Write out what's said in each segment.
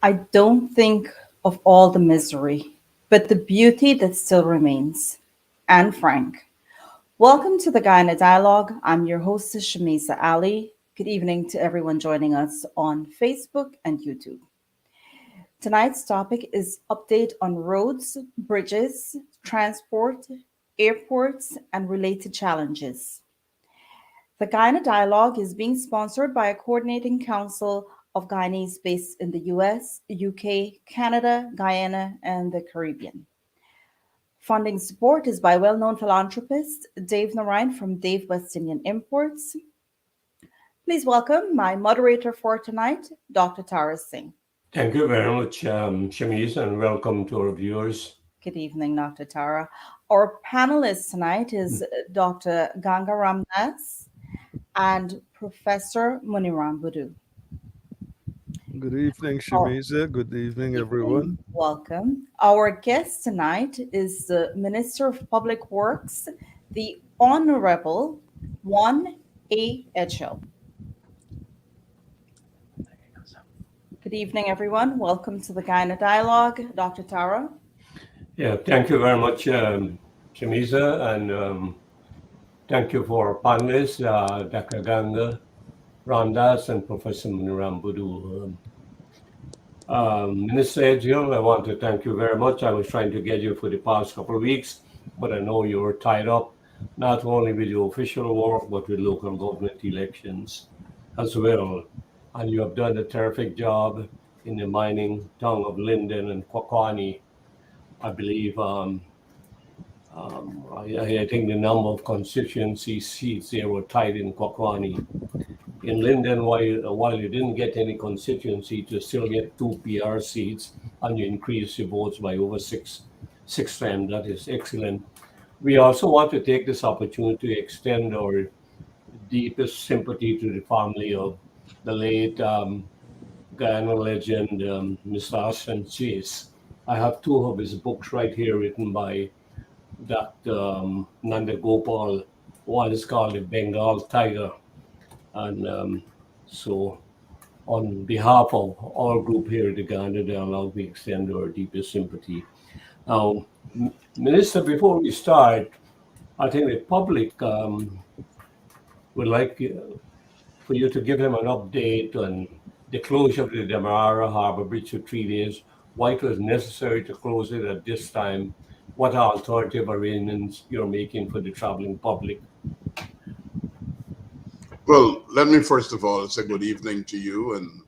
I don't think of all the misery, but the beauty that still remains. Anne Frank. Welcome to the Guyana Dialogue. I'm your hostess, Shamisa Ali. Good evening to everyone joining us on Facebook and YouTube. Tonight's topic is update on roads, bridges, transport, airports, and related challenges. The Guyana Dialogue is being sponsored by a coordinating council of Guyanese based in the US, UK, Canada, Guyana, and the Caribbean. Funding support is by well known philanthropist Dave Narine from Dave West Indian Imports. Please welcome my moderator for tonight, Dr. Tara Singh. Thank you very much, Shamis, and welcome to our viewers. Good evening, Dr. Tara. Our panelist tonight is Dr. Ganga Ramdas and Professor Muniram Budu. Good evening, Our Shamisa. Good evening, evening. everyone. Welcome. Our guest tonight is the Minister of Public Works, the Honorable Juan A. Edghill. Good evening, everyone. Welcome to the Guyana Dialogue. Dr. Tara. Yeah, thank you very much, Shamisa, and thank you for our panelists, Dr. Ganga Ramdas and Professor Muniram Budu. Minister Edghill, I want to thank you very much. I was trying to get you for the past couple of weeks, but I know you were tied up, not only with your official work, but with local government elections as well. And you have done a terrific job in the mining town of Linden and Kwakwani. I believe, I think the number of constituency seats there were tied in Kwakwani. In Linden, while you didn't get any constituency, you still get 2 PR seats, and you increase your votes by over six times. That is excellent. We also want to take this opportunity to extend our deepest sympathy to the family of the late Guyana legend, Mr. Ashton Chase. I have 2 of his books right here written by Dr. Nanda Gopal. One is called The Bengal Tiger. And so on behalf of our group here at the Guyana Dialogue, we extend our deepest sympathy. Now, Minister, before we start, I think the public would like for you to give them an update on the closure of the Demerara Harbor Bridge for 3 days, why it was necessary to close it at this time, what alternative arrangements you're making for the traveling public. Well, let me first of all say good evening to you and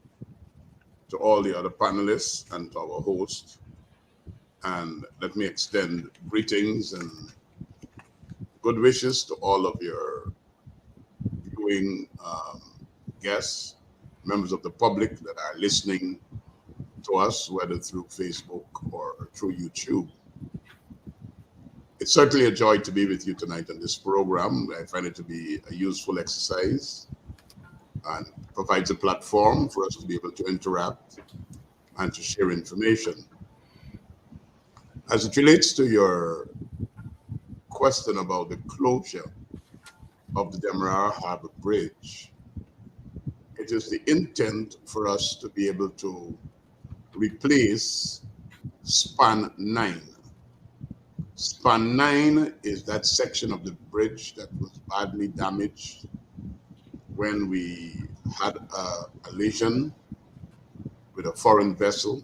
to all the other panelists and to our host. And let me extend greetings and good wishes to all of your viewing guests, members of the public that are listening to us, whether through Facebook or through YouTube. It's certainly a joy to be with you tonight on this program. I find it to be a useful exercise and provides a platform for us to be able to interact and to share information. As it relates to your question about the closure of the Demerara Harbor Bridge, it is the intent for us to be able to replace span 9. Span 9 is that section of the bridge that was badly damaged when we had a collision with a foreign vessel.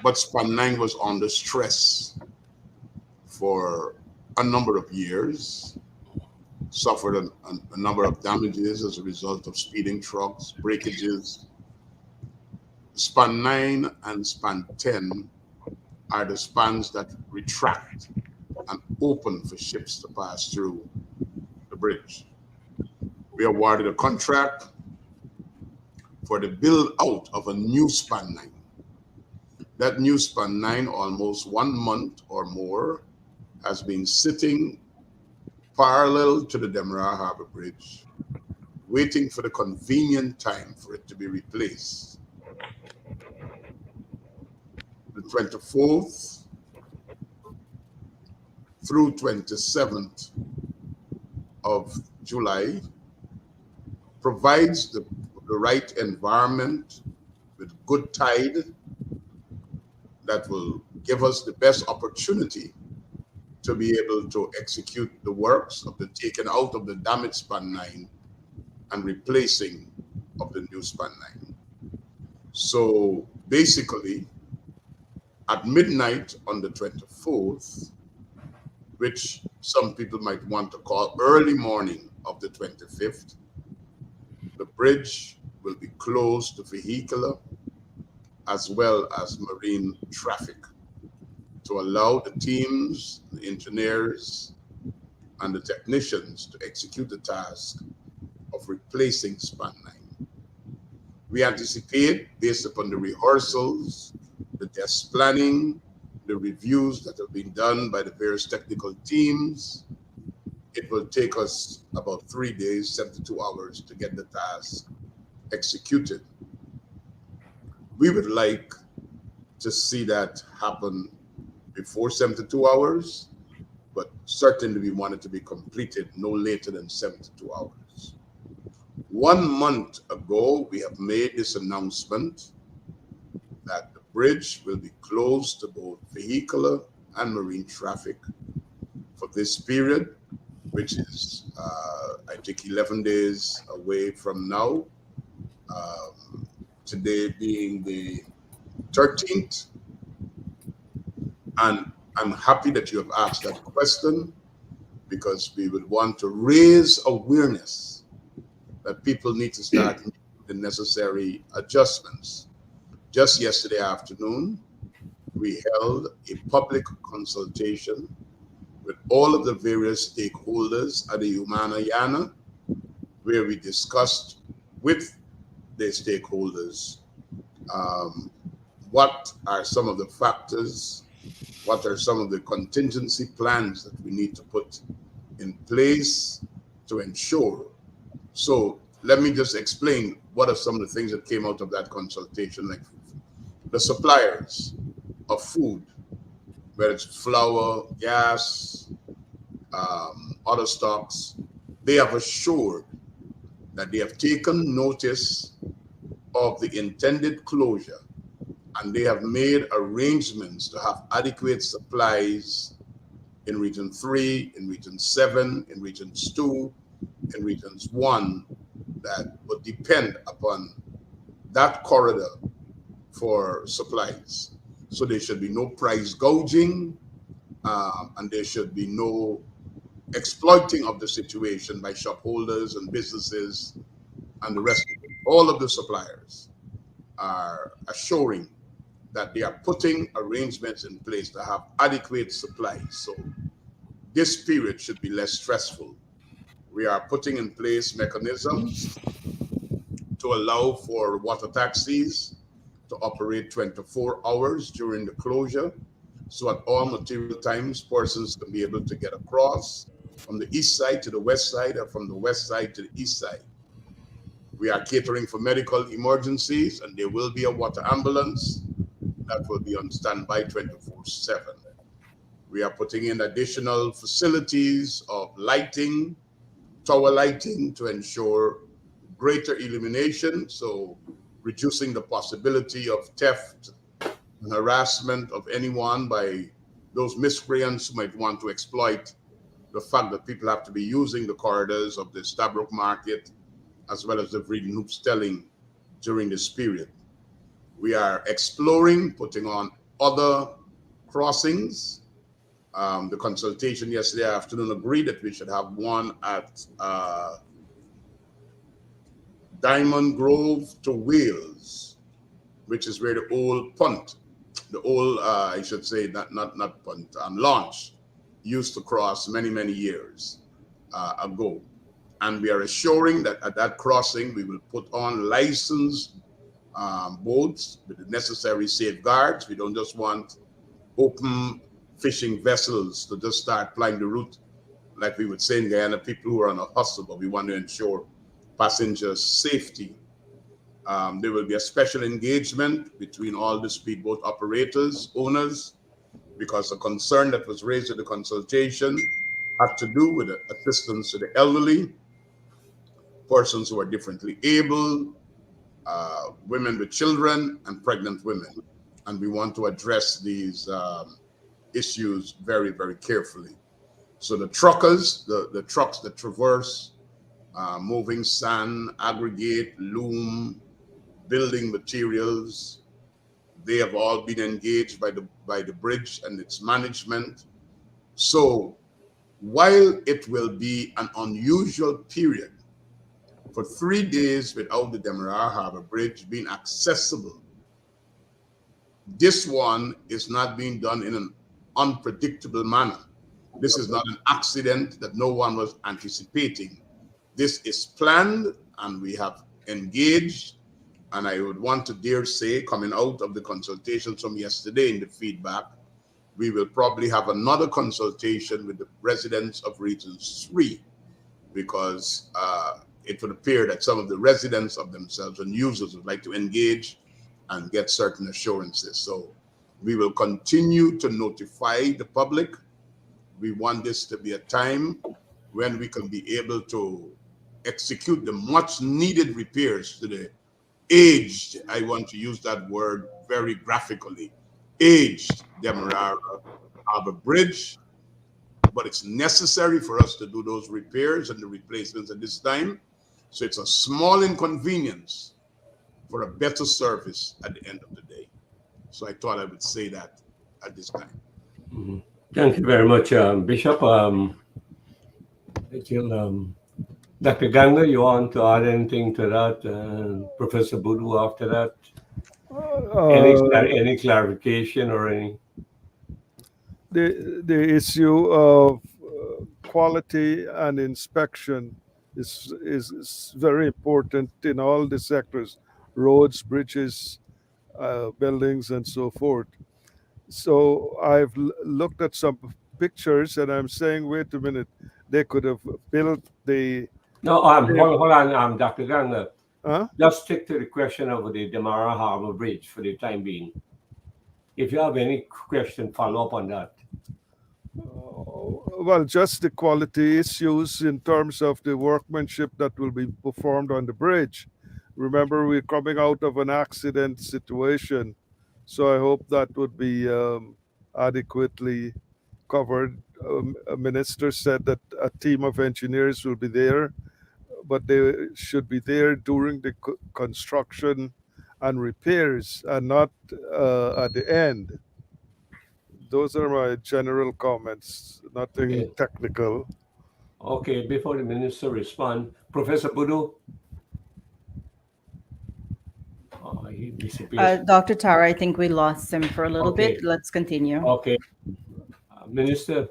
But span 9 was under stress for a number of years, suffered a number of damages as a result of speeding trucks, breakages. Span 9 and span 10 are the spans that retract and open for ships to pass through the bridge. We awarded a contract for the build out of a new span 9. That new span 9, almost 1 month or more, has been sitting parallel to the Demerara Harbor Bridge, waiting for the convenient time for it to be replaced. The 24th through 27th of July provides the right environment with good tide that will give us the best opportunity to be able to execute the works of the taking out of the damaged span 9 and replacing of the new span 9. So basically, at midnight on the 24th, which some people might want to call early morning of the 25th, the bridge will be closed to vehicular as well as marine traffic to allow the teams, the engineers, and the technicians to execute the task of replacing span 9. We anticipate, based upon the rehearsals, the test planning, the reviews that have been done by the various technical teams, it will take us about 3 days, 72 hours to get the task executed. We would like to see that happen before 72 hours, but certainly we want it to be completed no later than 72 hours. 1 month ago, we have made this announcement that the bridge will be closed to both vehicular and marine traffic for this period, which is, I think, 11 days away from now. Today being the 13th. And I'm happy that you have asked that question, because we would want to raise awareness that people need to start making the necessary adjustments. Just yesterday afternoon, we held a public consultation with all of the various stakeholders at the Guyana, where we discussed with the stakeholders what are some of the factors, what are some of the contingency plans that we need to put in place to ensure. So let me just explain what are some of the things that came out of that consultation. Like the suppliers of food, whether it's flour, gas, other stocks, they have assured that they have taken notice of the intended closure, and they have made arrangements to have adequate supplies in Region 3, in Region 7, in Regions 2, in Regions 1, that would depend upon that corridor for supplies. So there should be no price gouging, and there should be no exploiting of the situation by shop holders and businesses and the rest of it. All of the suppliers are assuring that they are putting arrangements in place to have adequate supplies. So this period should be less stressful. We are putting in place mechanisms to allow for water taxis to operate 24 hours during the closure, so at all material times, persons can be able to get across from the east side to the west side, or from the west side to the east side. We are catering for medical emergencies, and there will be a water ambulance that will be on standby 24/7. We are putting in additional facilities of lighting, tower lighting, to ensure greater illumination, so reducing the possibility of theft and harassment of anyone by those miscreants who might want to exploit the fact that people have to be using the corridors of the Stabroek Market as well as the Vreden Hoopstelling during this period. We are exploring putting on other crossings. The consultation yesterday afternoon agreed that we should have one at Diamond Grove to Wales, which is where the old punt, the old, I should say, not punt, launch used to cross many years ago. And we are assuring that at that crossing, we will put on licensed boats with the necessary safeguards. We don't just want open fishing vessels to just start plying the route, like we would say in Guyana, people who are on a hustle, but we want to ensure passengers' safety. There will be a special engagement between all the speedboat operators, owners, because the concern that was raised at the consultation had to do with the assistance to the elderly, persons who are differently able, women with children and pregnant women. And we want to address these issues very, very carefully. So the truckers, the trucks that traverse, moving sand, aggregate, loom, building materials, they have all been engaged by the bridge and its management. So while it will be an unusual period for 3 days without the Demerara Harbor Bridge being accessible, this one is not being done in an unpredictable manner. This is not an accident that no one was anticipating. This is planned, and we have engaged. And I would want to dare say, coming out of the consultations from yesterday in the feedback, we will probably have another consultation with the residents of Region 3, because it would appear that some of the residents of themselves and users would like to engage and get certain assurances. So we will continue to notify the public. We want this to be a time when we can be able to execute the much needed repairs to the aged, I want to use that word very graphically, aged Demerara Harbor Bridge. But it's necessary for us to do those repairs and the replacements at this time. So it's a small inconvenience for a better service at the end of the day. So I thought I would say that at this time. Mhm. Thank you very much, Bishop. Dr. Ganga, you want to add anything to that? Professor Boodoo after that? Any clarification or any? The issue of quality and inspection is very important in all the sectors, roads, bridges, buildings, and so forth. So I've looked at some pictures, and I'm saying, wait a minute, they could have built the. No, hold on, Dr. Ganga. Huh? Just stick to the question of the Demerara Harbor Bridge for the time being. If you have any question, follow up on that. Well, just the quality issues in terms of the workmanship that will be performed on the bridge. Remember, we're coming out of an accident situation, so I hope that would be adequately covered. A minister said that a team of engineers will be there, but they should be there during the construction and repairs and not at the end. Those are my general comments, nothing Okay. technical. Okay, before the minister respond, Professor Boodoo. He disappeared. Dr. Tara, I think we lost him for a little Okay. bit. Let's continue. Okay. Minister,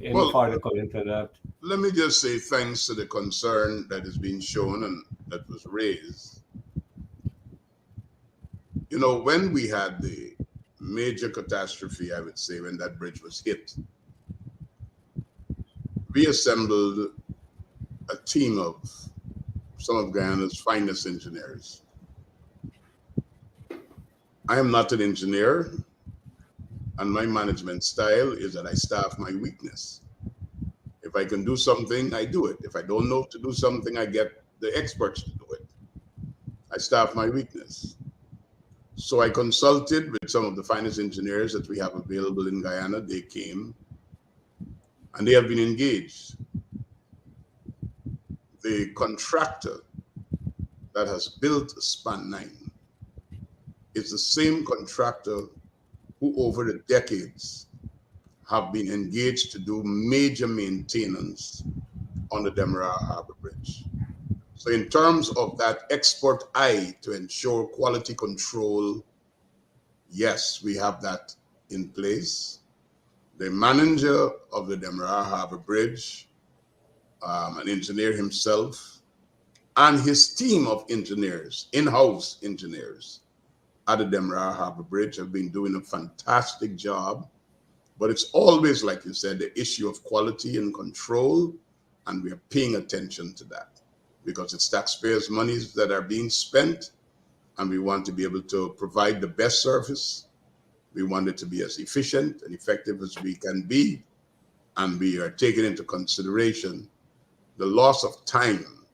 any Well, further comment on that? let me just say thanks to the concern that is being shown and that was raised. You know, when we had the major catastrophe, I would say, when that bridge was hit, we assembled a team of some of Guyana's finest engineers. I am not an engineer, and my management style is that I staff my weakness. If I can do something, I do it. If I don't know to do something, I get the experts to do it. I staff my weakness. So I consulted with some of the finest engineers that we have available in Guyana. They came, and they have been engaged. The contractor that has built Span 9 is the same contractor who over the decades have been engaged to do major maintenance on the Demerara Harbor Bridge. So in terms of that expert eye to ensure quality control, yes, we have that in place. The manager of the Demerara Harbor Bridge, an engineer himself, and his team of engineers, in-house engineers at the Demerara Harbor Bridge have been doing a fantastic job. But it's always, like you said, the issue of quality and control, and we are paying attention to that because it's taxpayers' monies that are being spent, and we want to be able to provide the best service. We want it to be as efficient and effective as we can be, and we are taking into consideration the loss of time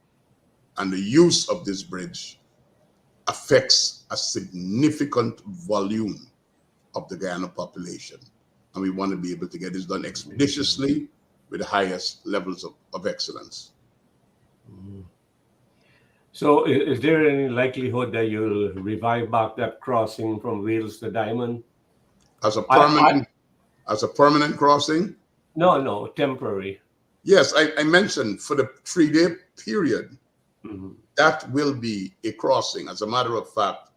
and the use of this bridge affects a significant volume of the Guyana population. And we want to be able to get this done expeditiously with the highest levels of excellence. So is there any likelihood that you'll revive back that crossing from Wales to Diamond? As a permanent crossing? No, temporary. Yes, I mentioned for the 3-day period, that will be a crossing. As a matter of fact,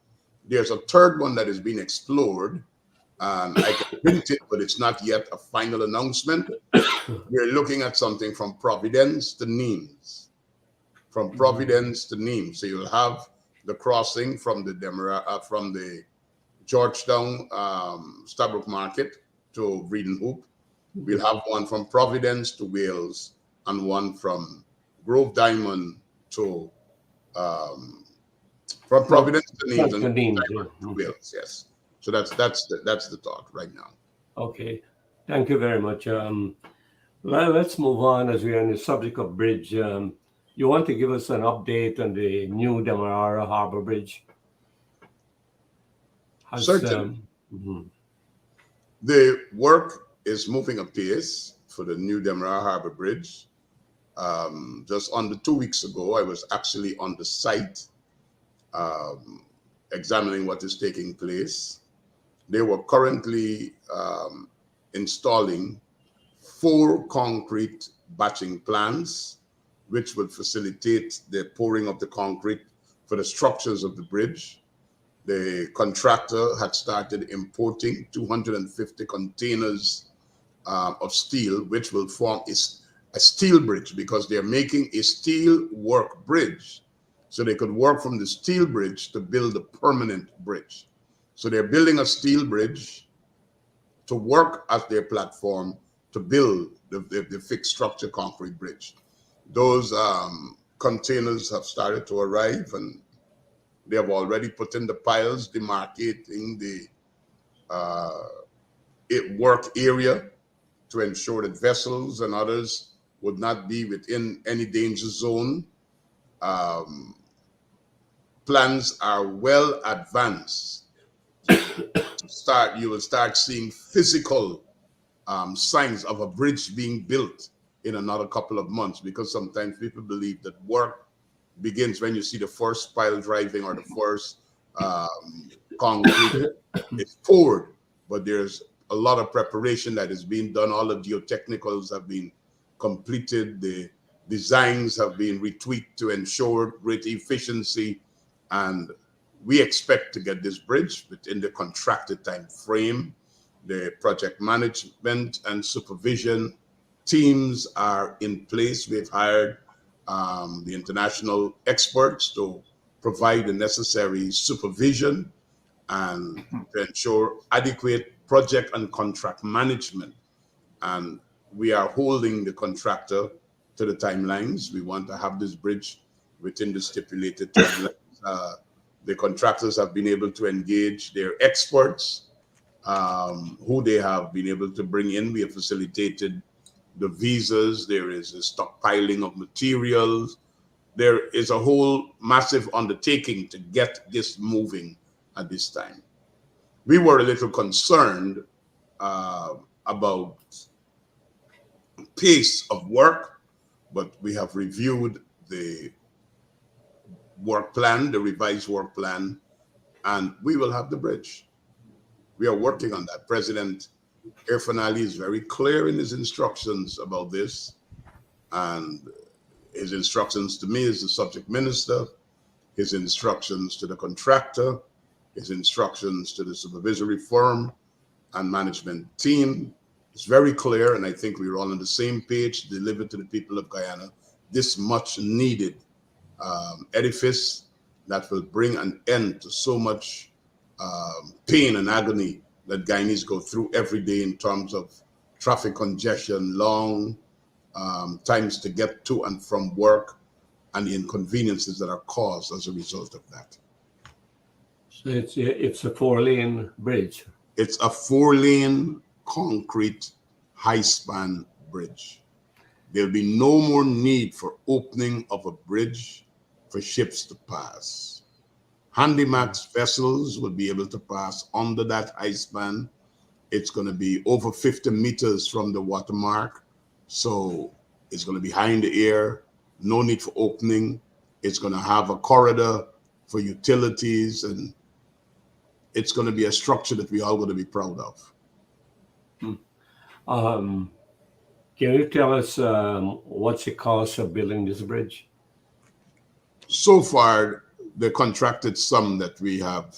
there's a third one that is being explored, and I can print it, but it's not yet a final announcement. We're looking at something from Providence to Nimes. From Providence to Nimes. So you'll have the crossing from the from the Georgetown Stabroek Market to Breeden Hoop. We'll have one from Providence to Wales and one from Grove Diamond to from Providence to Nimes and to Wales. Yes. So that's the thought right now. Okay, thank you very much. Let's move on as we're on the subject of bridge. You want to give us an update on the new Demerara Harbor Bridge? Certainly. The work is moving apace for the new Demerara Harbor Bridge. Just under 2 weeks ago, I was actually on the site examining what is taking place. They were currently installing 4 concrete batching plants, which would facilitate the pouring of the concrete for the structures of the bridge. The contractor had started importing 250 containers of steel, which will form a steel bridge, because they're making a steel work bridge. So they could work from the steel bridge to build a permanent bridge. So they're building a steel bridge to work as their platform to build the fixed structure concrete bridge. Those containers have started to arrive, and they have already put in the piles, demarcating the work area to ensure that vessels and others would not be within any danger zone. Plans are well advanced. You will start seeing physical signs of a bridge being built in another couple of months, because sometimes people believe that work begins when you see the first pile driving or the first concrete is poured, but there's a lot of preparation that is being done. All the geotechnicals have been completed. The designs have been retweaked to ensure great efficiency, and we expect to get this bridge within the contracted time frame. The project management and supervision teams are in place. We've hired the international experts to provide the necessary supervision and to ensure adequate project and contract management. And we are holding the contractor to the timelines. We want to have this bridge within the stipulated timelines. The contractors have been able to engage their experts who they have been able to bring in. We have facilitated the visas. There is a stockpiling of materials. There is a whole massive undertaking to get this moving at this time. We were a little concerned about pace of work, but we have reviewed the work plan, the revised work plan, and we will have the bridge. We are working on that. President Irfan Ali is very clear in his instructions about this, and his instructions to me as the subject minister, his instructions to the contractor, his instructions to the supervisory firm and management team is very clear, and I think we're all on the same page to deliver to the people of Guyana this much needed edifice that will bring an end to so much pain and agony that Guyanese go through every day in terms of traffic congestion, long times to get to and from work, and the inconveniences that are caused as a result of that. So it's a 4-lane bridge. It's a 4-lane concrete high-span bridge. There'll be no more need for opening of a bridge for ships to pass. Handymax vessels will be able to pass under that ice span. It's going to be over 50 meters from the watermark. So it's going to be high in the air, no need for opening. It's going to have a corridor for utilities, and it's going to be a structure that we all going to be proud of. Can you tell us what's the cost of building this bridge? So far, the contracted sum that we have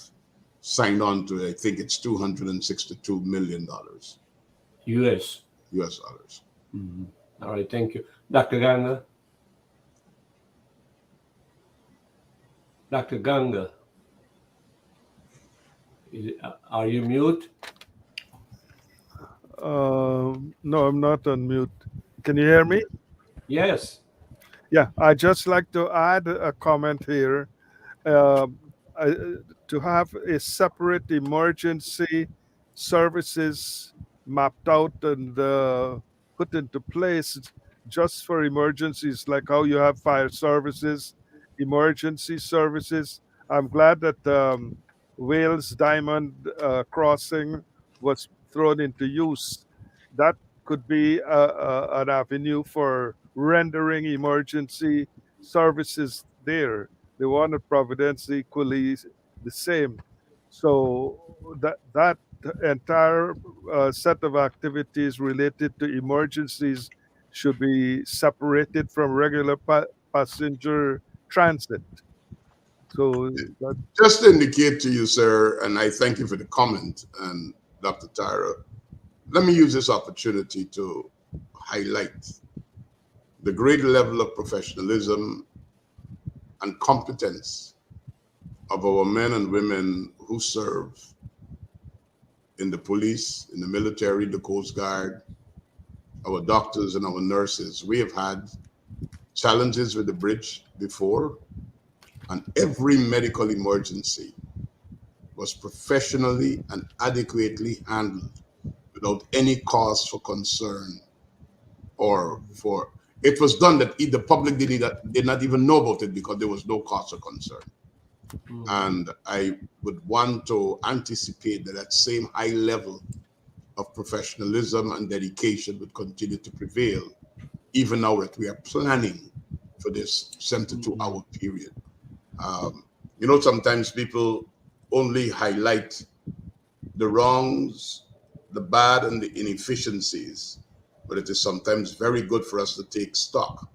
signed on to, I think it's $262 million. US. US dollars. Mm-hmm. All right, thank you. Dr. Ganga? Dr. Ganga? Are you mute? No, I'm not on mute. Can you hear me? Yes. Yeah, I'd just like to add a comment here. Um, I, to have a separate emergency services mapped out and put into place just for emergencies, like how you have fire services, emergency services. I'm glad that Wales Diamond Crossing was thrown into use. That could be an avenue for rendering emergency services there. The one at Providence equally the same. So that entire set of activities related to emergencies should be separated from regular passenger transit. So that, Just to indicate to you, sir, and I thank you for the comment, and Dr. Tyra, let me use this opportunity to highlight the great level of professionalism and competence of our men and women who serve in the police, in the military, the Coast Guard, our doctors and our nurses. We have had challenges with the bridge before, and every medical emergency was professionally and adequately handled without any cause for concern or for it was done that the public did not even know about it because there was no cause of concern. And I would want to anticipate that that same high level of professionalism and dedication would continue to prevail, even now that we are planning for this 72-hour period. Sometimes people only highlight the wrongs, the bad, and the inefficiencies, but it is sometimes very good for us to take stock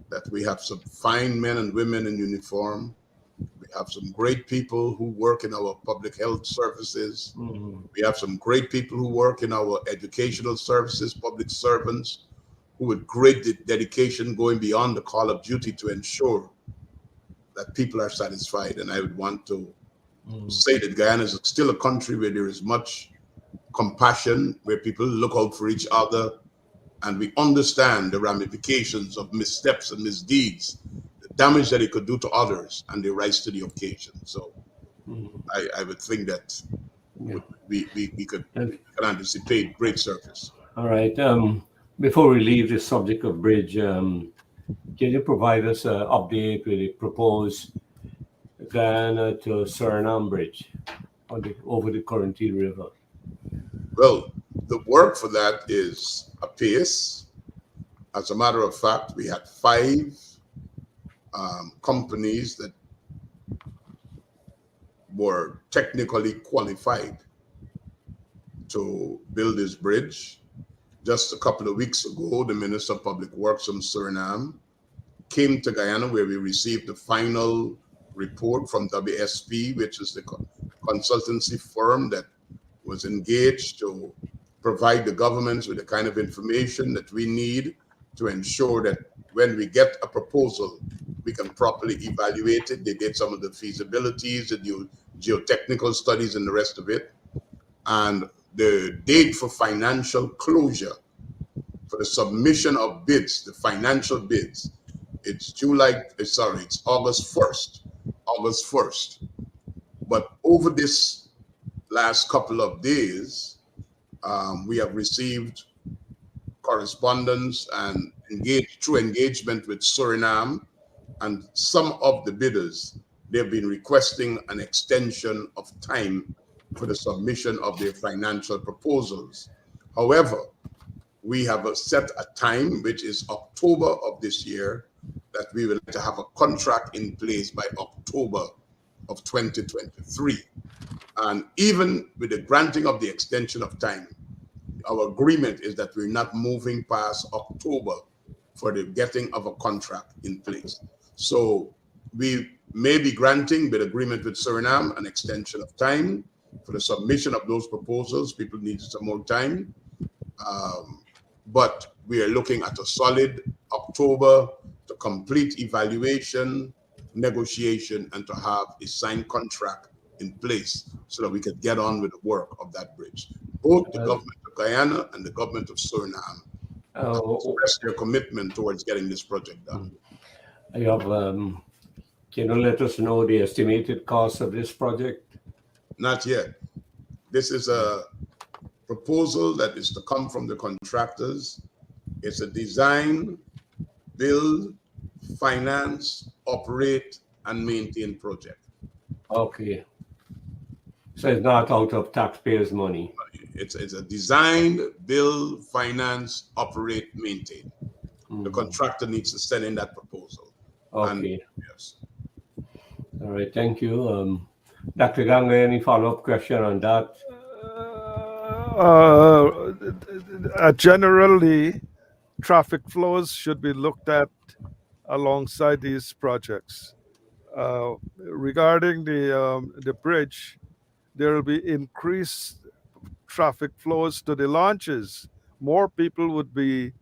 that we have some fine men and women in uniform. We have some great people who work in our public health services. We have some great people who work in our educational services, public servants, who with great dedication going beyond the call of duty to ensure that people are satisfied. And I would want to say that Guyana is still a country where there is much compassion, where people look out for each other, and we understand the ramifications of missteps and misdeeds, the damage that it could do to others, and they rise to the occasion. So I would think that we could anticipate great service. All right. Before we leave the subject of bridge, can you provide us an update with the proposed Guyana to Suriname bridge over the Corentyne River? Well, the work for that is apace. As a matter of fact, we had 5 companies that were technically qualified to build this bridge. Just a couple of weeks ago, the Minister of Public Works from Suriname came to Guyana, where we received the final report from WSP, which is the consultancy firm that was engaged to provide the governments with the kind of information that we need to ensure that when we get a proposal, we can properly evaluate it. They did some of the feasibilities, the geotechnical studies, and the rest of it. And the date for financial closure for the submission of bids, the financial bids, it's August 1st. August 1st. But over this last couple of days, we have received correspondence and engagement with Suriname, and some of the bidders they've been requesting an extension of time for the submission of their financial proposals. However, we have set a time, which is October of this year, that we would like to have a contract in place by October of 2023. And even with the granting of the extension of time, our agreement is that we're not moving past October for the getting of a contract in place. So we may be granting, with agreement with Suriname, an extension of time for the submission of those proposals. People need some more time. But we are looking at a solid October to complete evaluation, negotiation, and to have a signed contract in place so that we could get on with the work of that bridge. Both the government of Guyana and the government of Suriname express their commitment towards getting this project done. You have, can you let us know the estimated cost of this project? Not yet. This is a proposal that is to come from the contractors. It's a design, build, finance, operate, and maintain project. Okay. So it's not out of taxpayers' money. It's a design, build, finance, operate, maintain. The contractor needs to send in that proposal. Okay. And, yes. All right. Thank you. Dr. Ganga, any follow-up question on that? Generally, traffic flows should be looked at alongside these projects. Regarding the bridge, there will be increased traffic flows to the launches. More people would be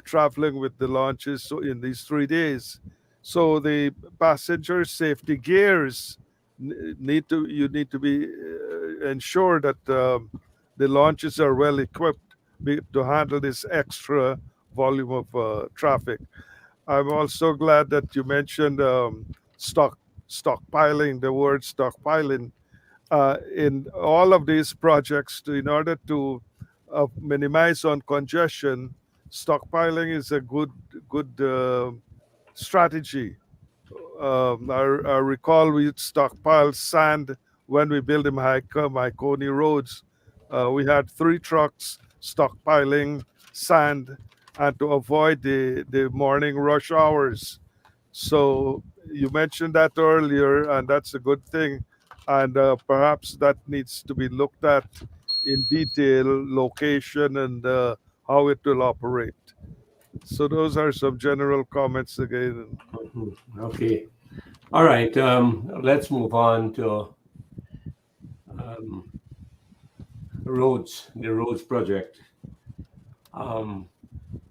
traveling with the launches in these 3 days. So the passenger safety gears need to be ensured that the launches are well equipped to handle this extra volume of traffic. I'm also glad that you mentioned stockpiling, the word stockpiling. In all of these projects, in order to minimize on congestion, stockpiling is a good strategy. I recall we stockpiled sand when we built the Maikoni roads. We had 3 trucks stockpiling sand and to avoid the morning rush hours. So you mentioned that earlier, and that's a good thing. And perhaps that needs to be looked at in detail, location and how it will operate. So those are some general comments again. Okay. All right. Let's move on to the roads project.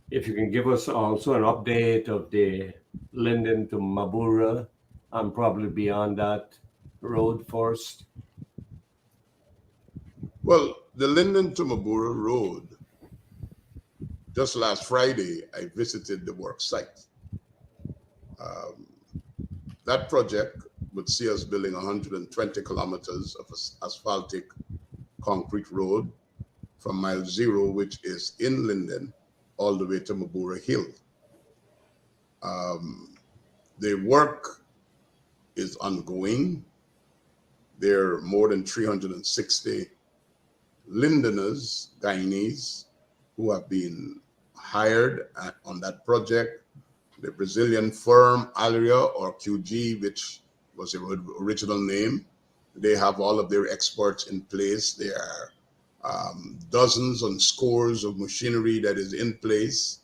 If you can give us also an update of the Linden to Mabura and probably beyond that road first. Well, the Linden to Mabura Road, just last Friday, I visited the work site. That project would see us building 120 kilometers of asphaltic concrete road from mile 0, which is in Linden, all the way to Mabura Hill. The work is ongoing. There are more than 360 Lindeners, Guyanese, who have been hired on that project. The Brazilian firm Alia or QG, which was the original name, they have all of their experts in place. There are dozens and scores of machinery that is in place,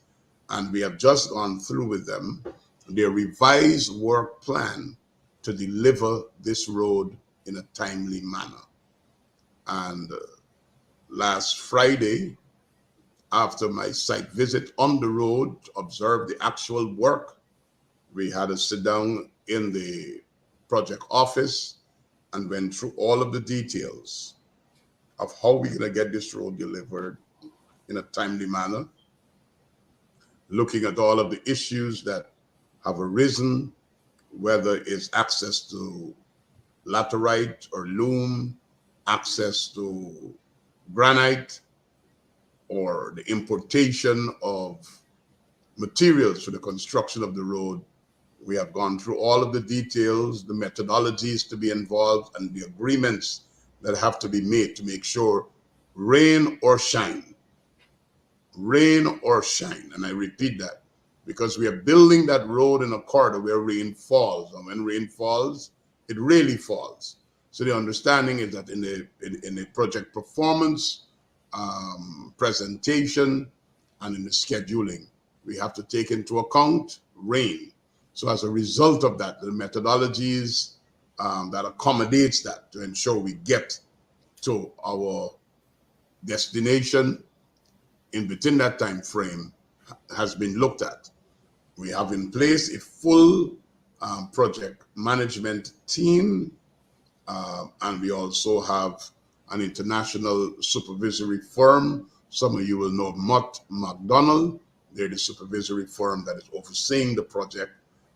and we have just gone through with them their revised work plan to deliver this road in a timely manner. And last Friday, after my site visit on the road to observe the actual work, we had a sit down in the project office and went through all of the details of how we're going to get this road delivered in a timely manner, looking at all of the issues that have arisen, whether it's access to laterite or loam, access to granite, or the importation of materials for the construction of the road. We have gone through all of the details, the methodologies to be involved, and the agreements that have to be made to make sure rain or shine, and I repeat that, because we are building that road in a corridor where rain falls, and when rain falls, it really falls. So the understanding is that in the project performance, presentation, and in the scheduling, we have to take into account rain. So as a result of that, the methodologies that accommodates that to ensure we get to our destination within that time frame has been looked at. We have in place a full project management team, and we also have an international supervisory firm. Some of you will know Mott MacDonald. They're the supervisory firm that is overseeing the project.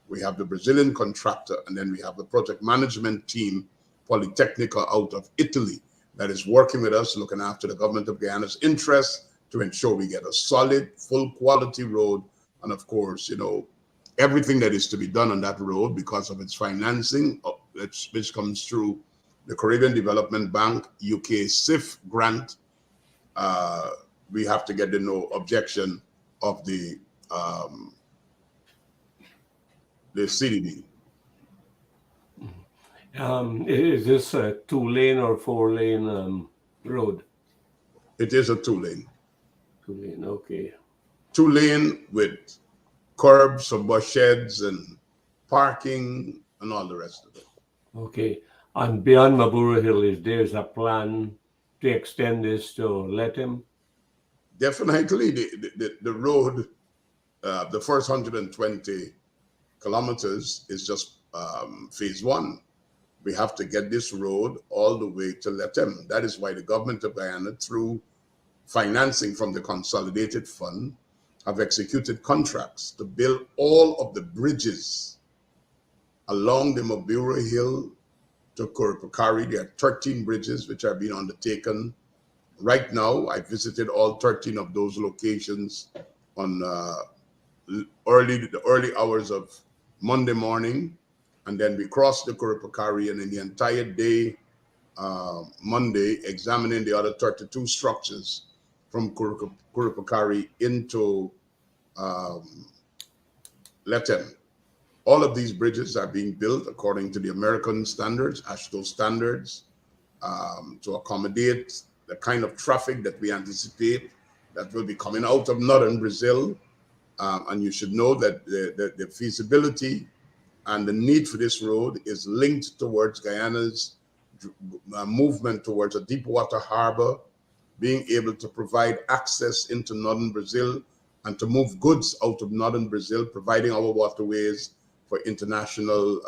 We have the Brazilian contractor, and then we have the project management team, Politecnica, out of Italy, that is working with us, looking after the government of Guyana's interests to ensure we get a solid, full quality road. And of course, everything that is to be done on that road because of its financing, which comes through the Caribbean Development Bank, UK CIF grant, we have to get the no objection of the CDB. Is this a 2-lane or 4-lane road? It is a 2-lane. 2-lane, okay. 2-lane with curbs for bus sheds and parking and all the rest of it. Okay. And beyond Mabura Hill, there's a plan to extend this to Lethem? Definitely, the road, the first 120 kilometers is just phase 1. We have to get this road all the way to Lethem. That is why the government of Guyana, through financing from the Consolidated Fund, have executed contracts to build all of the bridges along the Mabura Hill to Corentyne. There are 13 bridges which are being undertaken. Right now, I visited all 13 of those locations on the early hours of Monday morning, and then we crossed the Corentyne, and in the entire day, Monday, examining the other 32 structures from Corentyne into Lethem. All of these bridges are being built according to the American standards, AASHTO standards, to accommodate the kind of traffic that we anticipate that will be coming out of northern Brazil. And you should know that the feasibility and the need for this road is linked towards Guyana's movement towards a deep water harbor, being able to provide access into northern Brazil and to move goods out of northern Brazil, providing our waterways for international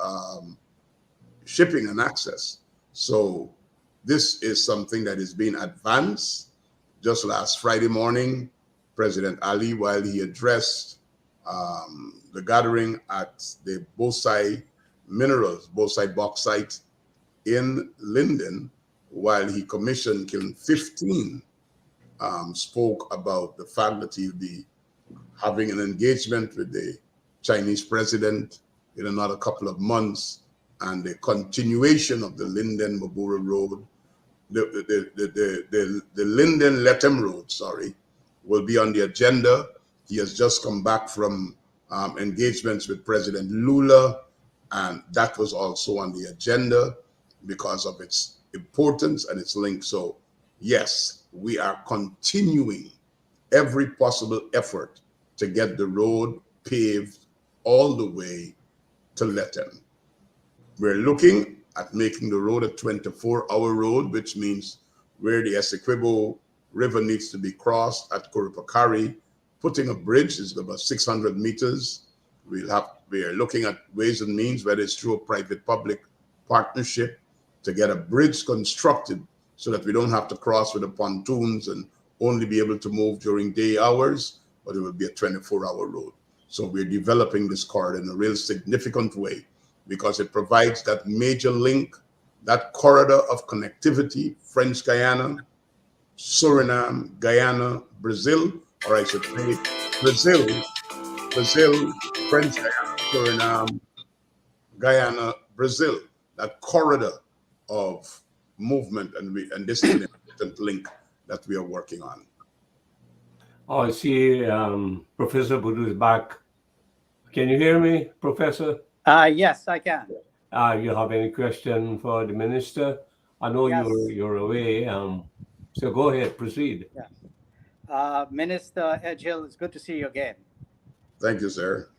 shipping and access. So this is something that is being advanced. Just last Friday morning, President Ali, while he addressed the gathering at the Bauxite Minerals, Bauxite Bauxite in Linden, while he commissioned Kiln 15, spoke about the fact that he'll be having an engagement with the Chinese president in another couple of months, and the continuation of the Linden-Mabura Road, the Linden-Lethem Road, will be on the agenda. He has just come back from engagements with President Lula, and that was also on the agenda because of its importance and its link. So yes, we are continuing every possible effort to get the road paved all the way to Lethem. We're looking at making the road a 24-hour road, which means where the Essequibo River needs to be crossed at Corentyne, putting a bridge is about 600 meters. We are looking at ways and means, whether it's through a private-public partnership, to get a bridge constructed so that we don't have to cross with the pontoons and only be able to move during day hours, but it will be a 24-hour road. So we're developing this corridor in a real significant way because it provides that major link, that corridor of connectivity, French Guyana, Suriname, Guyana, Brazil, or I should say Brazil, French Guyana, Suriname, Guyana, Brazil, that corridor of movement, and this is an important link that we are working on. Oh, I see Professor Boudou is back. Can you hear me, Professor? Yes, I can. You have any question for the minister? I know Yes. you're away, so go ahead, proceed. Yeah. Minister Edghill, it's good to see you again. Thank you, sir.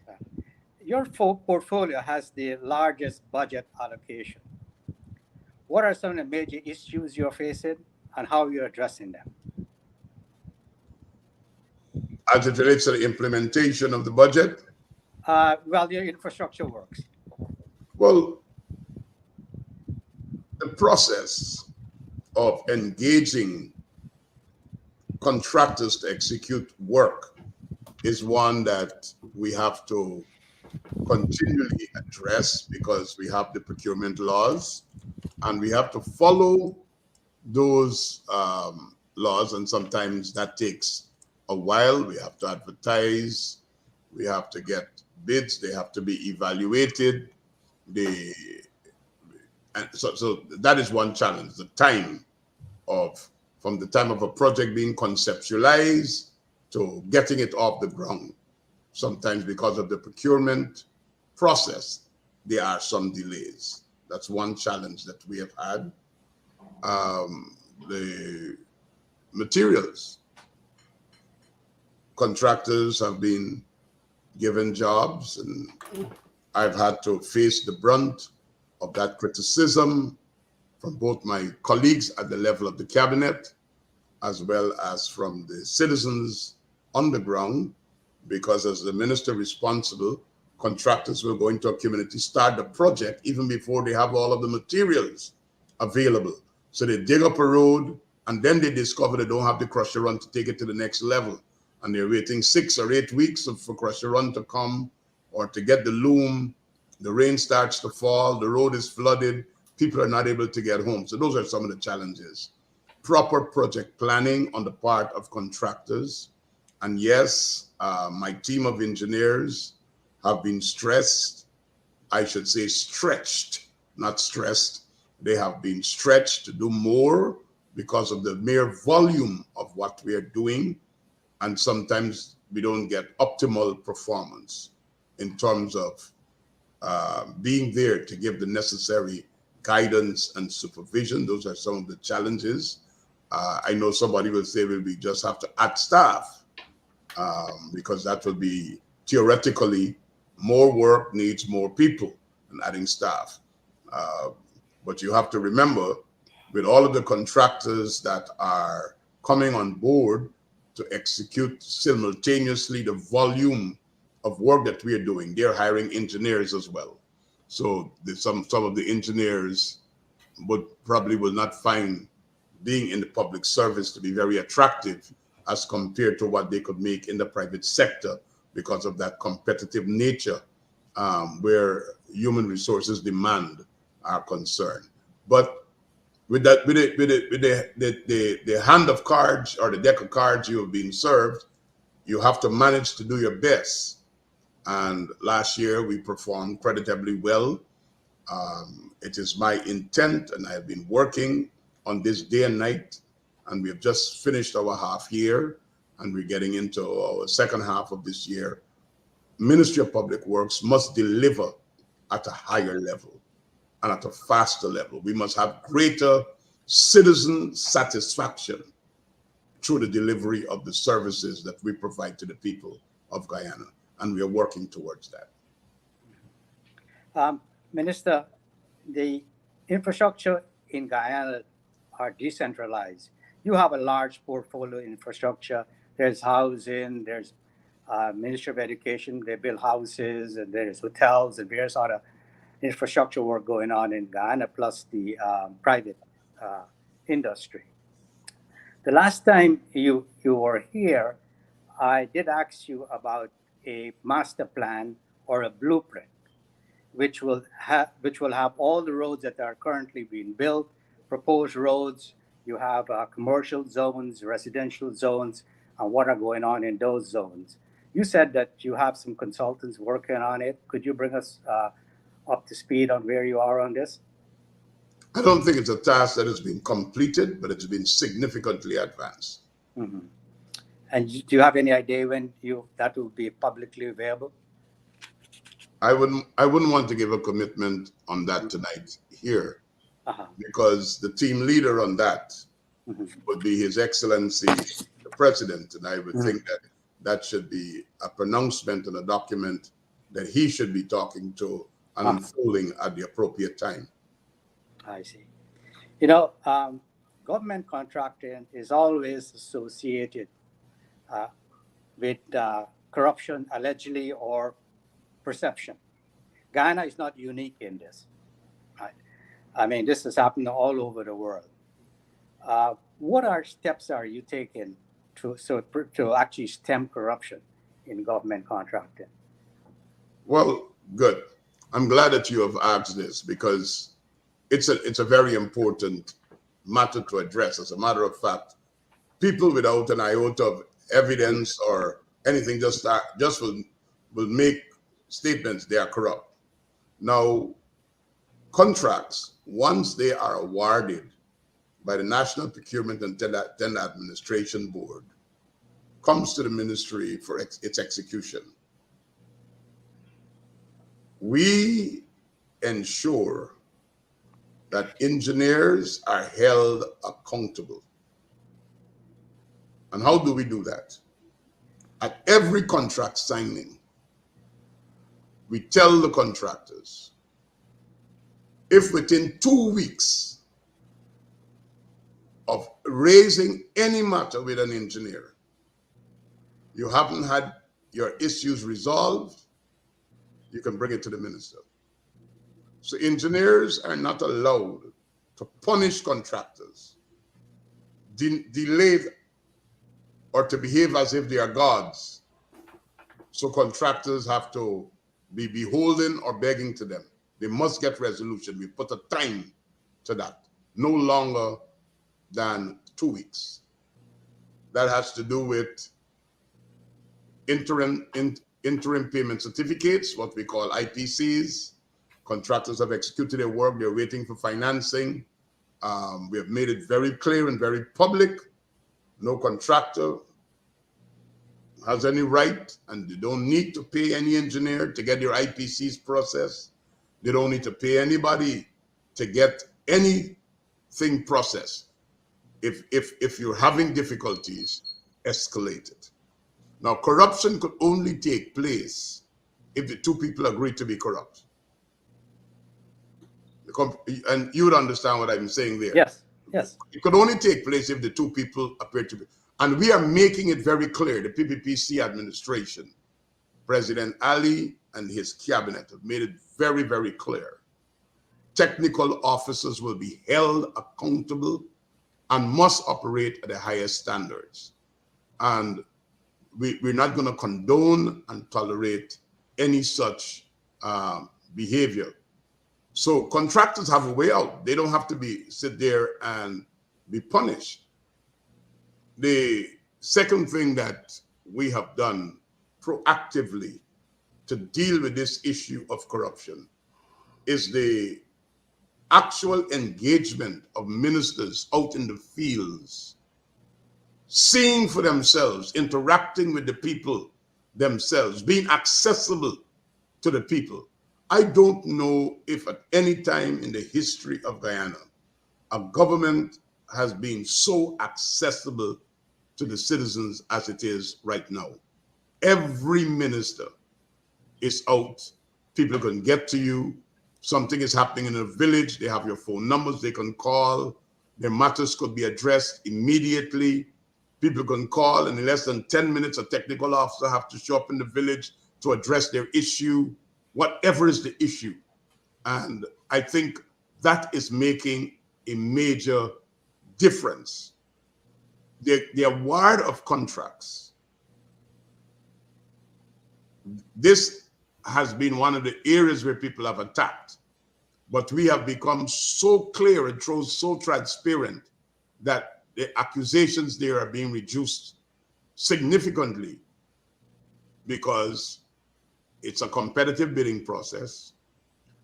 Your portfolio has the largest budget allocation. What are some of the major issues you're facing and how you're addressing them? As it relates to the implementation of the budget, Well, your infrastructure works. well, the process of engaging contractors to execute work is one that we have to continually address because we have the procurement laws and we have to follow those laws, and sometimes that takes a while. We have to advertise, we have to get bids, they have to be evaluated. So that is one challenge, the time from the time of a project being conceptualized to getting it off the ground. Sometimes because of the procurement process, there are some delays. That's one challenge that we have had. The materials. Contractors have been given jobs, and I've had to face the brunt of that criticism from both my colleagues at the level of the cabinet, as well as from the citizens on the ground, because as the minister responsible, contractors will go into a community, start the project even before they have all of the materials available. So they dig up a road and then they discover they don't have the crusher run to take it to the next level. And they're waiting 6 or 8 weeks for crusher run to come or to get the loom. The rain starts to fall, the road is flooded, people are not able to get home. So those are some of the challenges. Proper project planning on the part of contractors. And yes, my team of engineers have been stressed. I should say stretched, not stressed. They have been stretched to do more because of the mere volume of what we are doing. And sometimes we don't get optimal performance in terms of being there to give the necessary guidance and supervision. Those are some of the challenges. I know somebody will say, well, we just have to add staff because that will be theoretically more work needs more people and adding staff. But you have to remember, with all of the contractors that are coming on board to execute simultaneously the volume of work that we are doing, they're hiring engineers as well. So some of the engineers probably will not find being in the public service to be very attractive as compared to what they could make in the private sector because of that competitive nature where human resources demand are concerned. But with the hand of cards or the deck of cards you have been served, you have to manage to do your best. And last year we performed creditably well. It is my intent, and I have been working on this day and night, and we have just finished our half year, and we're getting into our second half of this year. Ministry of Public Works must deliver at a higher level and at a faster level. We must have greater citizen satisfaction through the delivery of the services that we provide to the people of Guyana, and we are working towards that. Minister, the infrastructure in Guyana are decentralized. You have a large portfolio of infrastructure. There's housing, there's Ministry of Education, they build houses, and there's hotels and various other infrastructure work going on in Guyana, plus the private industry. The last time you were here, I did ask you about a master plan or a blueprint, which will have all the roads that are currently being built, proposed roads. You have commercial zones, residential zones, and what are going on in those zones. You said that you have some consultants working on it. Could you bring us up to speed on where you are on this? I don't think it's a task that has been completed, but it's been significantly advanced. Mm-hmm. And do you have any idea when that will be publicly available? I wouldn't want to give a commitment on that tonight here, because the team leader on that would be His Excellency the President, and I would think that should be a pronouncement and a document that he should be talking to and unfolding at the appropriate time. I see. Government contracting is always associated with corruption, allegedly, or perception. Guyana is not unique in this. Right? I mean, this has happened all over the world. What steps are you taking to actually stem corruption in government contracting? Well, good. I'm glad that you have asked this, because it's a very important matter to address. As a matter of fact, people without an iota of evidence or anything just will make statements they are corrupt. Now, contracts, once they are awarded by the National Procurement and Tender Administration Board, comes to the ministry for its execution. We ensure that engineers are held accountable. And how do we do that? At every contract signing, we tell the contractors, if within 2 weeks of raising any matter with an engineer, you haven't had your issues resolved, you can bring it to the minister. So engineers are not allowed to punish contractors, delay, or to behave as if they are gods. So contractors have to be beholden or begging to them. They must get resolution. We put a time to that, no longer than 2 weeks. That has to do with interim payment certificates, what we call IPCs. Contractors have executed their work, they're waiting for financing. We have made it very clear and very public. No contractor has any right, and they don't need to pay any engineer to get their IPCs processed. They don't need to pay anybody to get anything processed. If you're having difficulties, escalate it. Now, corruption could only take place if the two people agree to be corrupt. And you would understand what I'm saying there. Yes, yes. It could only take place if the two people appear to be. And we are making it very clear, the PPPC administration, President Ali and his cabinet have made it very, very clear. Technical officers will be held accountable and must operate at the highest standards. And we're not going to condone and tolerate any such behavior. So contractors have a way out. They don't have to sit there and be punished. The second thing that we have done proactively to deal with this issue of corruption is the actual engagement of ministers out in the fields, seeing for themselves, interacting with the people themselves, being accessible to the people. I don't know if at any time in the history of Guyana, a government has been so accessible to the citizens as it is right now. Every minister is out. People can get to you. Something is happening in a village. They have your phone numbers. They can call. Their matters could be addressed immediately. People can call, and in less than 10 minutes, a technical officer have to show up in the village to address their issue, whatever is the issue. And I think that is making a major difference. The award of contracts, this has been one of the areas where people have attacked, but we have become so clear and so transparent that the accusations there are being reduced significantly, because it's a competitive bidding process.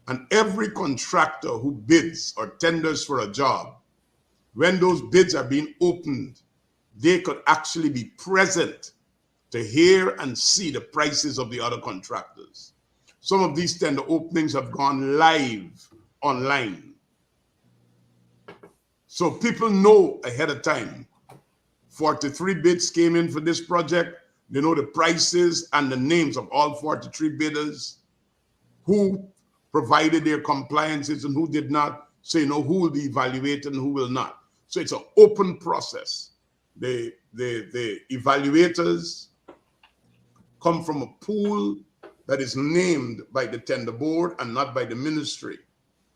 And every contractor who bids or tenders for a job, when those bids are being opened, they could actually be present to hear and see the prices of the other contractors. Some of these tender openings have gone live online. So people know ahead of time. 43 bids came in for this project. They know the prices and the names of all 43 bidders, who provided their compliances and who did not, so you know who will be evaluated and who will not. So it's an open process. The evaluators come from a pool that is named by the tender board and not by the ministry.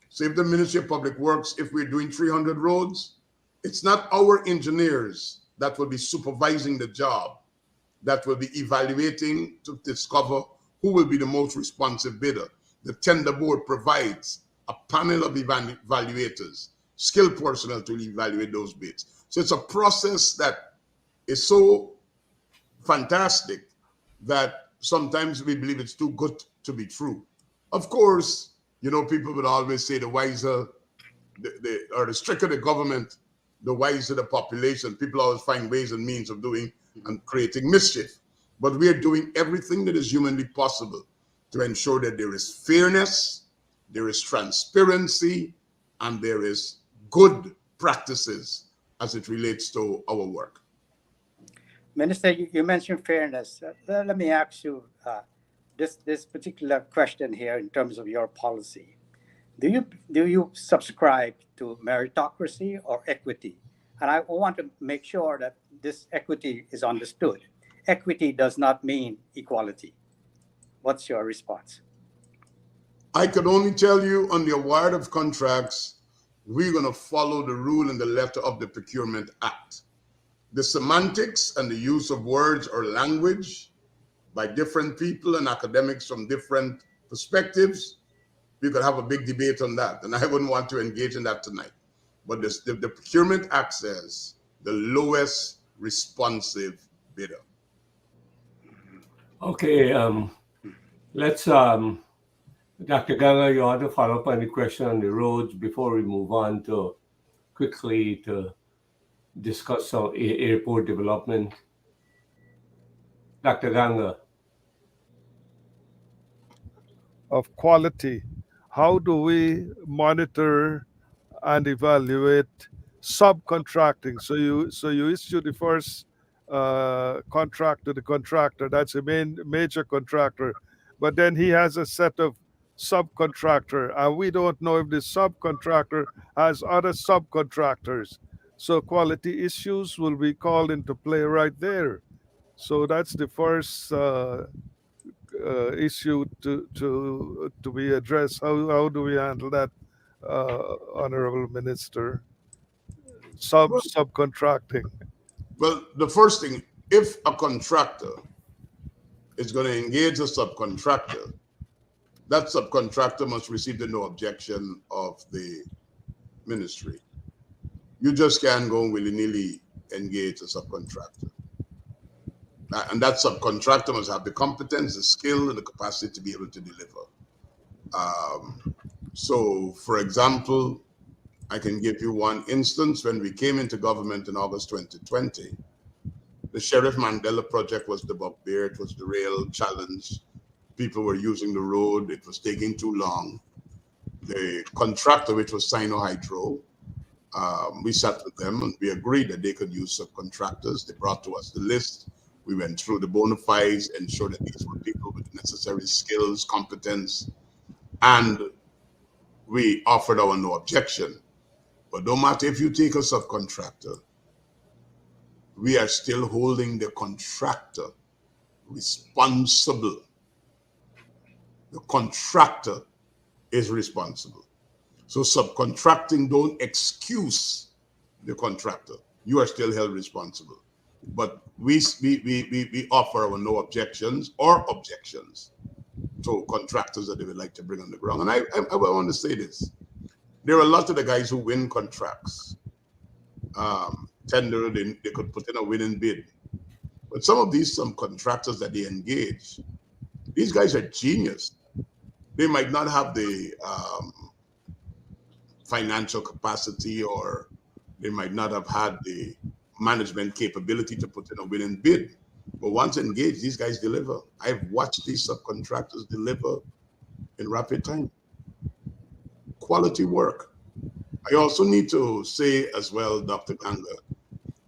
So if the Ministry of Public Works, if we're doing 300 roads, it's not our engineers that will be supervising the job, that will be evaluating to discover who will be the most responsive bidder. The tender board provides a panel of evaluators, skilled personnel to evaluate those bids. So it's a process that is so fantastic that sometimes we believe it's too good to be true. Of course, you know, people would always say the wiser, the stricter the government, the wiser the population. People always find ways and means of doing and creating mischief. But we are doing everything that is humanly possible to ensure that there is fairness, there is transparency, and there is good practices as it relates to our work. Minister, you mentioned fairness. Let me ask you this particular question here in terms of your policy. Do you subscribe to meritocracy or equity? And I want to make sure that this equity is understood. Equity does not mean equality. What's your response? I could only tell you on the award of contracts, we're going to follow the rule and the letter of the Procurement Act. The semantics and the use of words or language by different people and academics from different perspectives, we could have a big debate on that. And I wouldn't want to engage in that tonight. But the Procurement Act says the lowest responsive bidder. Okay, let's, Dr. Ganga, you want to follow up on the question on the roads before we move on to quickly to discuss some airport development? Dr. Ganga. Of quality. How do we monitor and evaluate subcontracting? So you issue the first contract to the contractor. That's a major contractor, but then he has a set of subcontractor, and we don't know if the subcontractor has other subcontractors. So quality issues will be called into play right there. So that's the first issue to be addressed. How do we handle that, Honorable Minister? Subcontracting. Well, the first thing, if a contractor is going to engage a subcontractor, that subcontractor must receive the no objection of the ministry. You just can't go willy-nilly engage a subcontractor. And that subcontractor must have the competence, the skill, and the capacity to be able to deliver. So, for example, I can give you one instance. When we came into government in August 2020, the Sheriff Mandela project was the bugbear. It was the real challenge. People were using the road. It was taking too long. The contractor, which was Sino-Hydro, we sat with them and we agreed that they could use subcontractors. They brought to us the list. We went through the bona fides, ensured that these were people with necessary skills, competence, and we offered our no objection. But no matter if you take a subcontractor, we are still holding the contractor responsible. The contractor is responsible. So subcontracting don't excuse the contractor. You are still held responsible. But we offer our no objections or objections to contractors that they would like to bring on the ground. And I want to say this. There are a lot of the guys who win contracts. Tender, they could put in a winning bid. But some of these subcontractors that they engage, these guys are genius. They might not have the financial capacity, or they might not have had the management capability to put in a winning bid. But once engaged, these guys deliver. I've watched these subcontractors deliver in rapid time. Quality work. I also need to say as well, Dr. Ganga,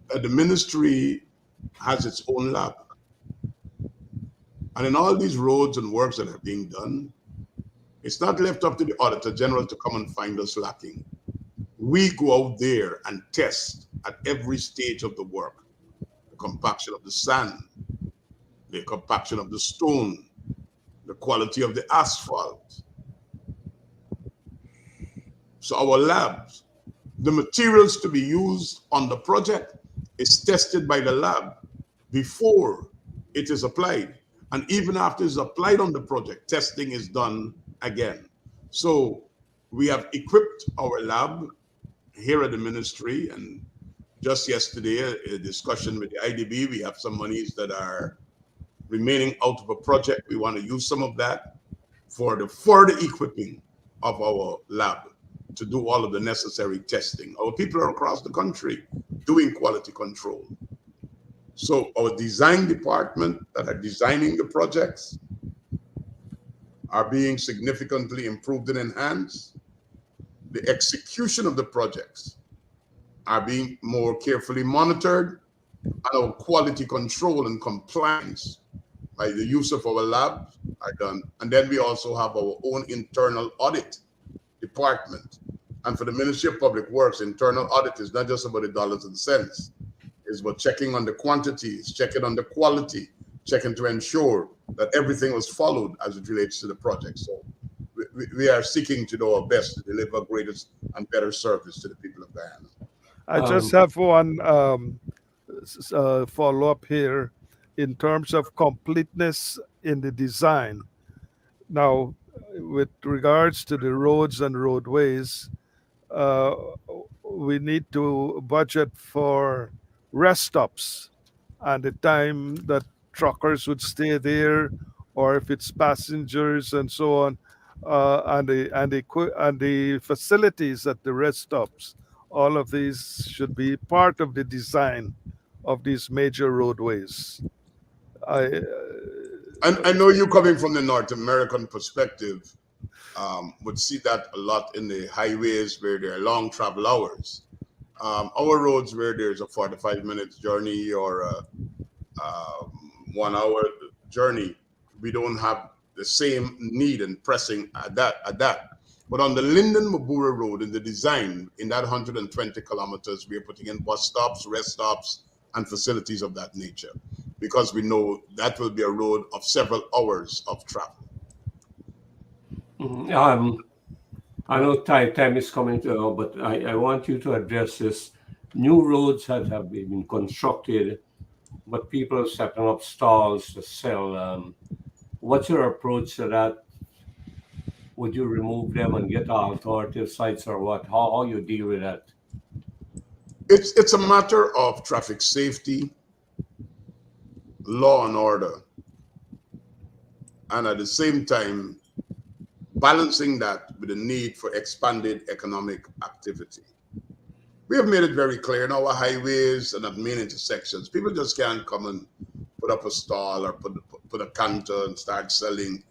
that the ministry has its own lab. And in all these roads and works that are being done, it's not left up to the Auditor General to come and find us lacking. We go out there and test at every stage of the work. The compaction of the sand, the compaction of the stone, the quality of the asphalt. So our labs, the materials to be used on the project is tested by the lab before it is applied. And even after it's applied on the project, testing is done again. So we have equipped our lab here at the ministry, and just yesterday, a discussion with the IDB, we have some monies that are remaining out of a project. We want to use some of that for the further equipping of our lab to do all of the necessary testing. Our people are across the country doing quality control. So our design department that are designing the projects are being significantly improved and enhanced. The execution of the projects are being more carefully monitored, and our quality control and compliance by the use of our labs are done. And then we also have our own internal audit department. And for the Ministry of Public Works, internal audit is not just about the dollars and cents. It's about checking on the quantities, checking on the quality, checking to ensure that everything was followed as it relates to the project. So we are seeking to do our best to deliver greatest and better service to the people of Guyana. I just have one follow-up here in terms of completeness in the design. Now, with regards to the roads and roadways, we need to budget for rest stops and the time that truckers would stay there, or if it's passengers and so on, and the facilities at the rest stops. All of these should be part of the design of these major roadways. I know you, coming from the North American perspective, would see that a lot in the highways where there are long travel hours. Our roads where there's a 45-minute journey or a 1 hour journey, we don't have the same need and pressing at that. But on the Linden-Mabura Road, in the design, in that 120 kilometers, we are putting in bus stops, rest stops, and facilities of that nature, because we know that will be a road of several hours of travel. I know time is coming to, but I want you to address this. New roads have been constructed, but people are setting up stalls to sell. What's your approach to that? Would you remove them and get alternative sites, or what? How you deal with that? It's a matter of traffic safety, law and order, and at the same time, balancing that with the need for expanded economic activity. We have made it very clear in our highways and at main intersections, people just can't come and put up a stall or put a counter and start selling.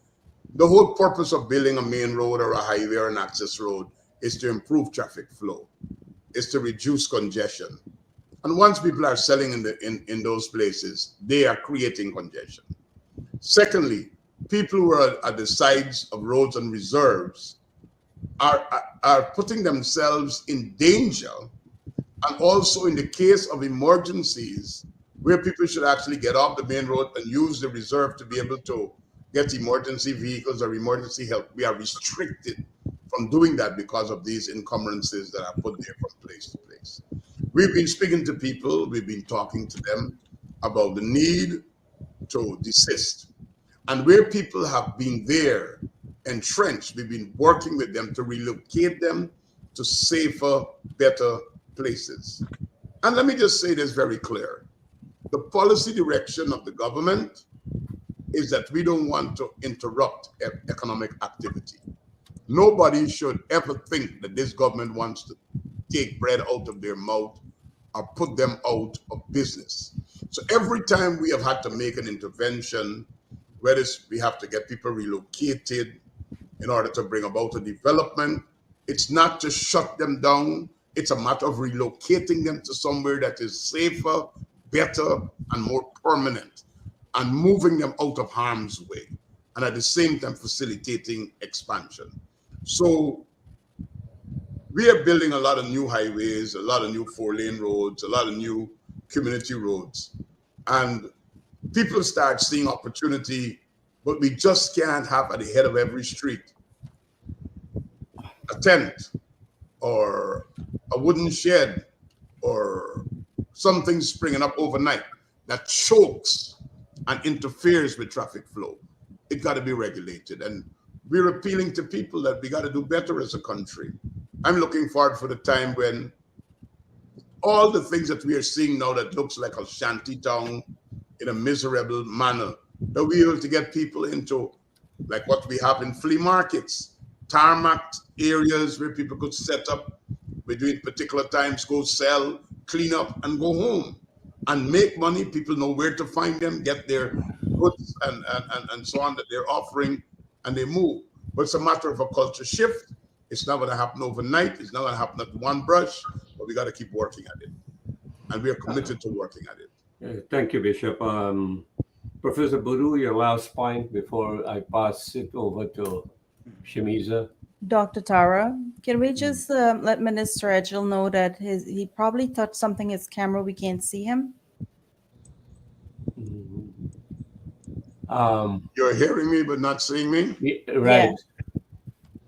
The whole purpose of building a main road or a highway or an access road is to improve traffic flow, is to reduce congestion. And once people are selling in those places, they are creating congestion. Secondly, people who are at the sides of roads and reserves are putting themselves in danger, and also in the case of emergencies, where people should actually get off the main road and use the reserve to be able to get emergency vehicles or emergency help. We are restricted from doing that because of these encumbrances that are put there from place to place. We've been speaking to people, we've been talking to them about the need to desist. And where people have been there entrenched, we've been working with them to relocate them to safer, better places. And let me just say this very clear. The policy direction of the government is that we don't want to interrupt economic activity. Nobody should ever think that this government wants to take bread out of their mouth or put them out of business. So every time we have had to make an intervention, whether we have to get people relocated in order to bring about a development, it's not to shut them down. It's a matter of relocating them to somewhere that is safer, better, and more permanent, and moving them out of harm's way, and at the same time facilitating expansion. So we are building a lot of new highways, a lot of new 4-lane roads, a lot of new community roads. And people start seeing opportunity, but we just can't have at the head of every street a tent or a wooden shed or something springing up overnight that chokes and interferes with traffic flow. It got to be regulated. And we're appealing to people that we got to do better as a country. I'm looking forward for the time when all the things that we are seeing now that looks like a shanty town in a miserable manner, that we're able to get people into, like what we have in flea markets, tarmac areas where people could set up between particular times, go sell, clean up, and go home and make money. People know where to find them, get their goods and so on that they're offering, and they move. But it's a matter of a culture shift. It's not going to happen overnight. It's not going to happen at one brush, but we got to keep working at it. And we are committed to working at it. Thank you, Bishop. Professor Buru, your last point before I pass it over to Shamiza. Dr. Tara, can we just let Minister Edghill know that he probably touched something, his camera, we can't see him? You're hearing me but not seeing me? Right. Yeah.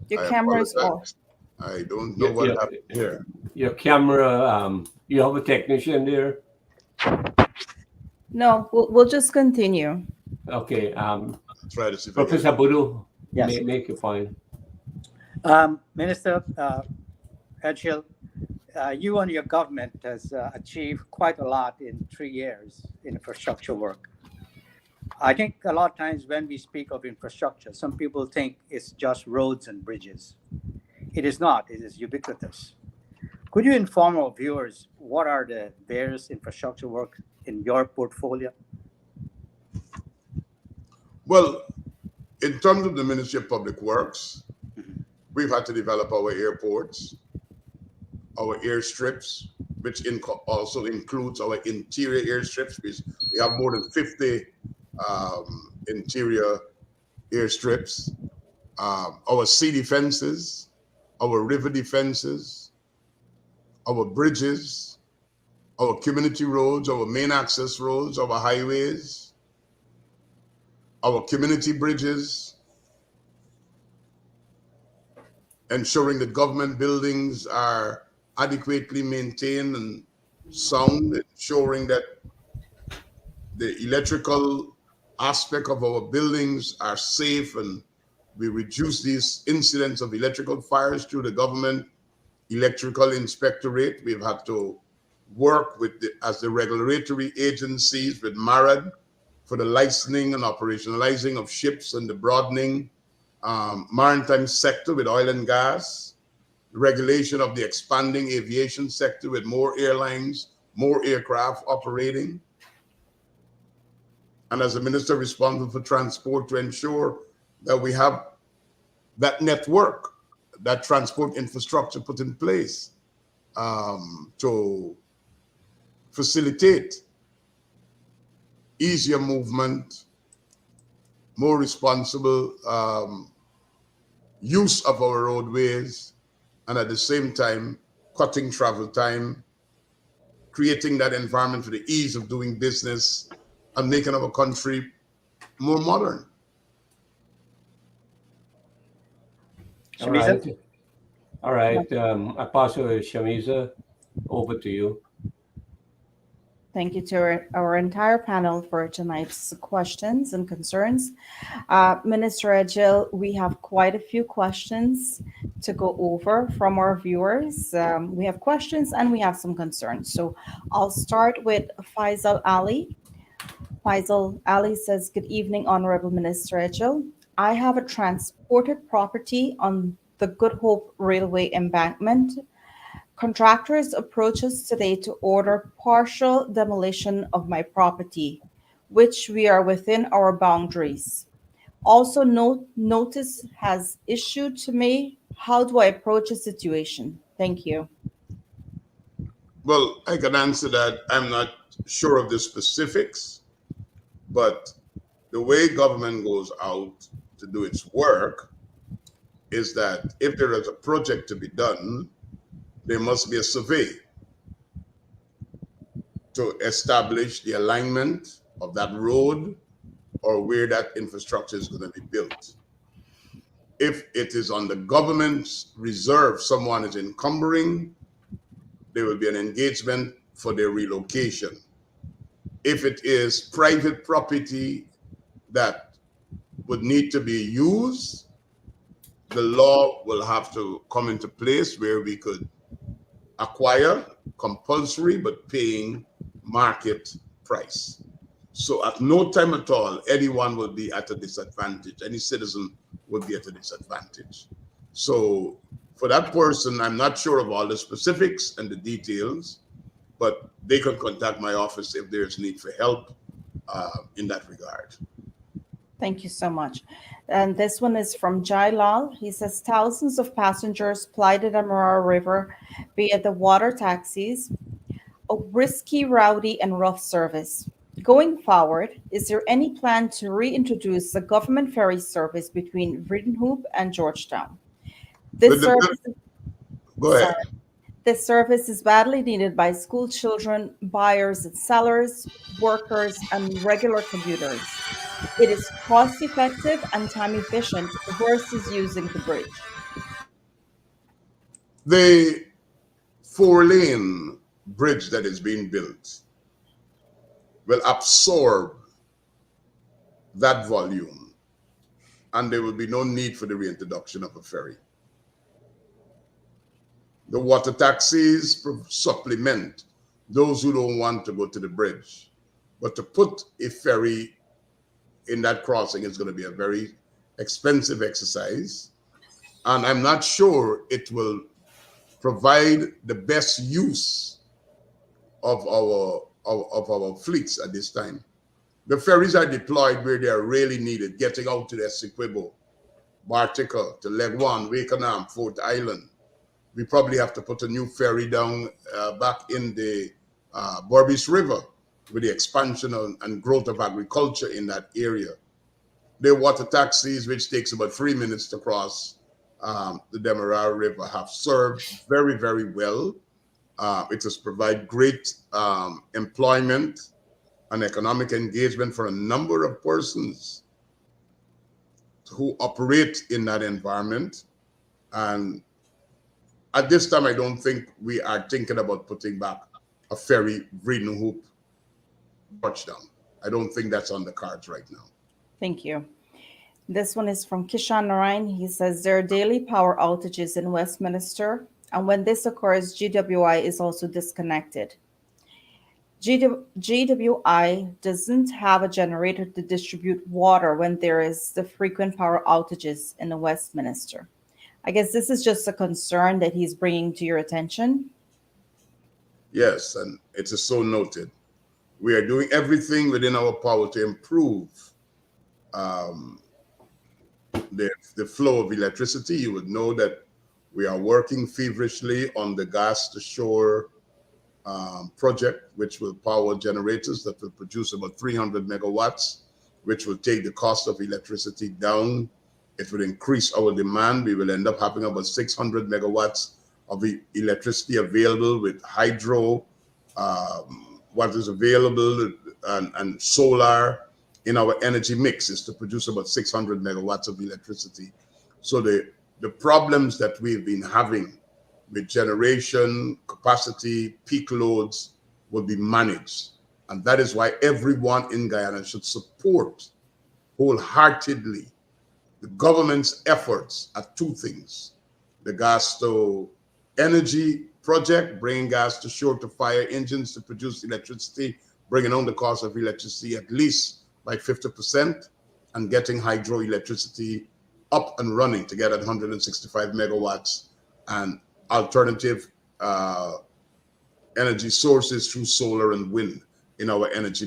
Your camera is off. I don't know what happened here. Your camera, you have a technician there? No, we'll just continue. Okay. Try to see if Professor Buru, Yes. make your point. Minister Edghill, you and your government has achieved quite a lot in 3 years in infrastructure work. I think a lot of times when we speak of infrastructure, some people think it's just roads and bridges. It is not. It is ubiquitous. Could you inform our viewers what are the various infrastructure work in your portfolio? Well, in terms of the Ministry of Public Works, we've had to develop our airports, our airstrips, which also includes our interior airstrips. We have more than 50 interior airstrips, our sea defenses, our river defenses, our bridges, our community roads, our main access roads, our highways, our community bridges, ensuring that government buildings are adequately maintained and sound, ensuring that the electrical aspect of our buildings are safe and we reduce these incidents of electrical fires through the government electrical inspectorate. We've had to work with as the regulatory agencies with MARAD for the licensing and operationalizing of ships and the broadening maritime sector with oil and gas, regulation of the expanding aviation sector with more airlines, more aircraft operating. And as a minister responsible for transport, to ensure that we have that network, that transport infrastructure put in place to facilitate easier movement, more responsible use of our roadways, and at the same time, cutting travel time, creating that environment for the ease of doing business, and making our country more modern. Shamiza? All right. I pass Shamiza over to you. Thank you to our entire panel for tonight's questions and concerns. Minister Edghill, we have quite a few questions to go over from our viewers. We have questions and we have some concerns. So I'll start with Faisal Ali. Faisal Ali says, good evening, Honorable Minister Edghill. I have a transported property on the Good Hope Railway embankment. Contractors approach us today to order partial demolition of my property, which we are within our boundaries. Also, notice has issued to me. How do I approach a situation? Thank you. Well, I can answer that. I'm not sure of the specifics, but the way government goes out to do its work is that if there is a project to be done, there must be a survey to establish the alignment of that road or where that infrastructure is going to be built. If it is on the government's reserve, someone is encumbering, there will be an engagement for their relocation. If it is private property that would need to be used, the law will have to come into place where we could acquire compulsory but paying market price. So at no time at all, anyone will be at a disadvantage. Any citizen would be at a disadvantage. So for that person, I'm not sure of all the specifics and the details, but they can contact my office if there's need for help in that regard. Thank you so much. And this one is from Jai Lal. He says thousands of passengers ply the Demerara River via the water taxis, a risky, rowdy, and rough service. Going forward, is there any plan to reintroduce the government ferry service between Riddenhoop and Georgetown? This service, Go ahead. This service is badly needed by school children, buyers and sellers, workers, and regular commuters. It is cost-effective and time-efficient versus using the bridge. The 4-lane bridge that is being built will absorb that volume, and there will be no need for the reintroduction of a ferry. The water taxis supplement those who don't want to go to the bridge. But to put a ferry in that crossing is going to be a very expensive exercise. And I'm not sure it will provide the best use of our fleets at this time. The ferries are deployed where they are really needed, getting out to the Essequibo, Bartica, to Leg 1, Wakenham, Fort Island. We probably have to put a new ferry down back in the Berbice River with the expansion and growth of agriculture in that area. The water taxis, which takes about 3 minutes to cross the Demerara River, have served very, very well. It has provided great employment and economic engagement for a number of persons who operate in that environment. And at this time, I don't think we are thinking about putting back a ferry, Riddenhoop, Georgetown. I don't think that's on the cards right now. Thank you. This one is from Kishan Narayan. He says there are daily power outages in Westminster, and when this occurs, GWI is also disconnected. GWI doesn't have a generator to distribute water when there is the frequent power outages in the Westminster. I guess this is just a concern that he's bringing to your attention. Yes, and it is so noted. We are doing everything within our power to improve the flow of electricity. You would know that we are working feverishly on the gas to shore project, which will power generators that will produce about 300 megawatts, which will take the cost of electricity down. It will increase our demand. We will end up having about 600 megawatts of electricity available with hydro, what is available, and solar in our energy mix is to produce about 600 megawatts of electricity. So the problems that we've been having with generation, capacity, peak loads will be managed. And that is why everyone in Guyana should support wholeheartedly the government's efforts at two things: the gas to energy project, bringing gas to shore to fire engines to produce electricity, bringing down the cost of electricity at least by 50% and getting hydroelectricity up and running to get at 165 megawatts and alternative energy sources through solar and wind in our energy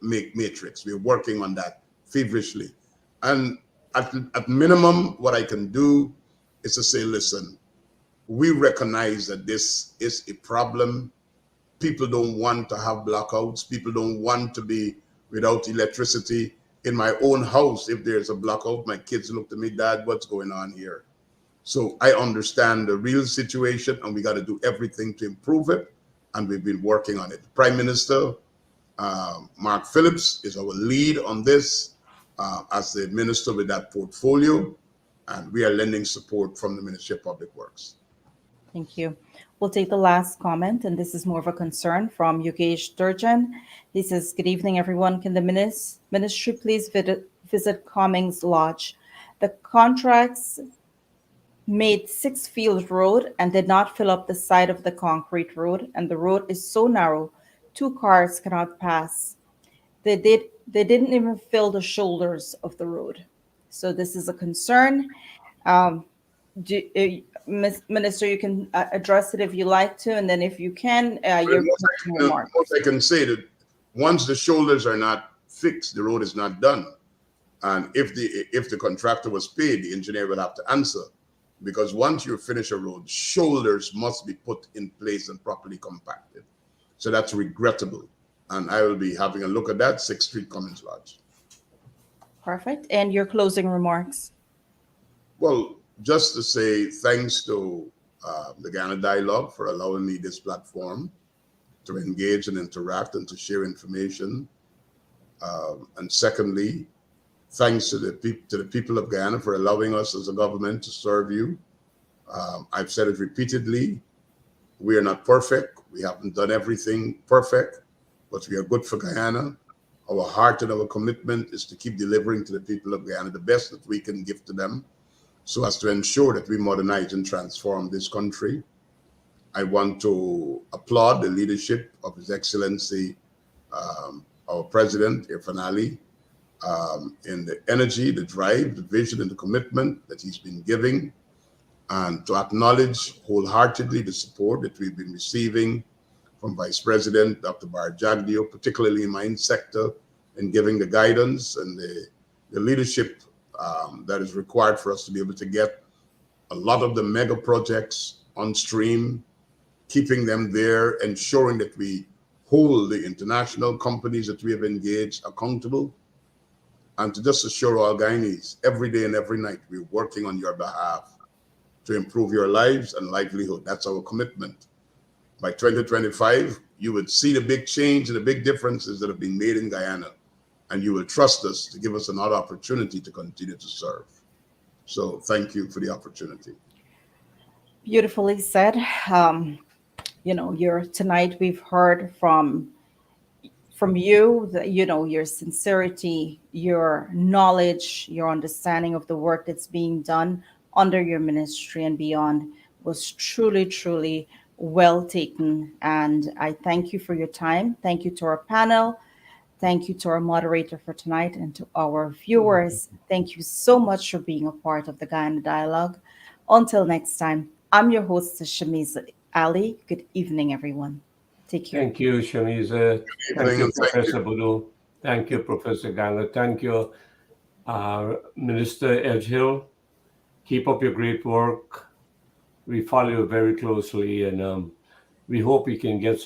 matrix. We're working on that feverishly. And at minimum, what I can do is to say, listen, we recognize that this is a problem. People don't want to have blackouts. People don't want to be without electricity. In my own house, if there's a blackout, my kids look to me, Dad, what's going on here? So I understand the real situation, and we got to do everything to improve it. And we've been working on it. Prime Minister Mark Phillips is our lead on this as the minister with that portfolio, and we are lending support from the Ministry of Public Works. Thank you. We'll take the last comment, and this is more of a concern from Yogesh Durjan. He says, good evening, everyone. Can the ministry please visit Cummings Lodge? The contracts made 6 Field Road and did not fill up the side of the concrete road, and the road is so narrow, 2 cars cannot pass. They didn't even fill the shoulders of the road. So this is a concern. Minister, you can address it if you like to, and then if you can, your remarks. Most I can say that once the shoulders are not fixed, the road is not done. And if the contractor was paid, the engineer will have to answer. Because once you finish a road, shoulders must be put in place and properly compacted. So that's regrettable. And I will be having a look at that, 6th Street, Cummings Lodge. Perfect. And your closing remarks? Well, just to say thanks to the Guyana Dialogue for allowing me this platform to engage and interact and to share information. And secondly, thanks to the people of Guyana for allowing us as a government to serve you. I've said it repeatedly. We are not perfect. We haven't done everything perfect, but we are good for Guyana. Our heart and our commitment is to keep delivering to the people of Guyana the best that we can give to them, so as to ensure that we modernize and transform this country. I want to applaud the leadership of His Excellency, our President, Irfan Ali, in the energy, the drive, the vision, and the commitment that he's been giving, and to acknowledge wholeheartedly the support that we've been receiving from Vice President Dr. Bar Jagdeo, particularly in mine sector, in giving the guidance and the leadership that is required for us to be able to get a lot of the mega projects on stream, keeping them there, ensuring that we hold the international companies that we have engaged accountable, and to just assure all Guyanese every day and every night we're working on your behalf to improve your lives and livelihood. That's our commitment. By 2025, you would see the big change and the big differences that have been made in Guyana, and you will trust us to give us another opportunity to continue to serve. So thank you for the opportunity. Beautifully said. Tonight we've heard from you that, your sincerity, your knowledge, your understanding of the work that's being done under your ministry and beyond was truly, truly well taken. And I thank you for your time. Thank you to our panel. Thank you to our moderator for tonight, and to our viewers. Thank you so much for being a part of the Guyana Dialogue. Until next time, I'm your host, Shamiza Ali. Good evening, everyone. Take care. Thank you, Shamiza. Thank you, Professor Boudou. Thank you, Professor Guyana. Thank you, Minister Edghill. Keep up your great work. We follow you very closely, and we hope we can get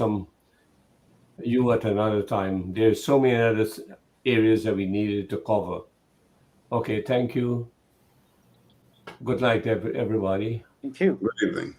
you at another time. There's so many other areas that we needed to cover. Okay, thank you. Good night, everybody. Thank you. Good evening.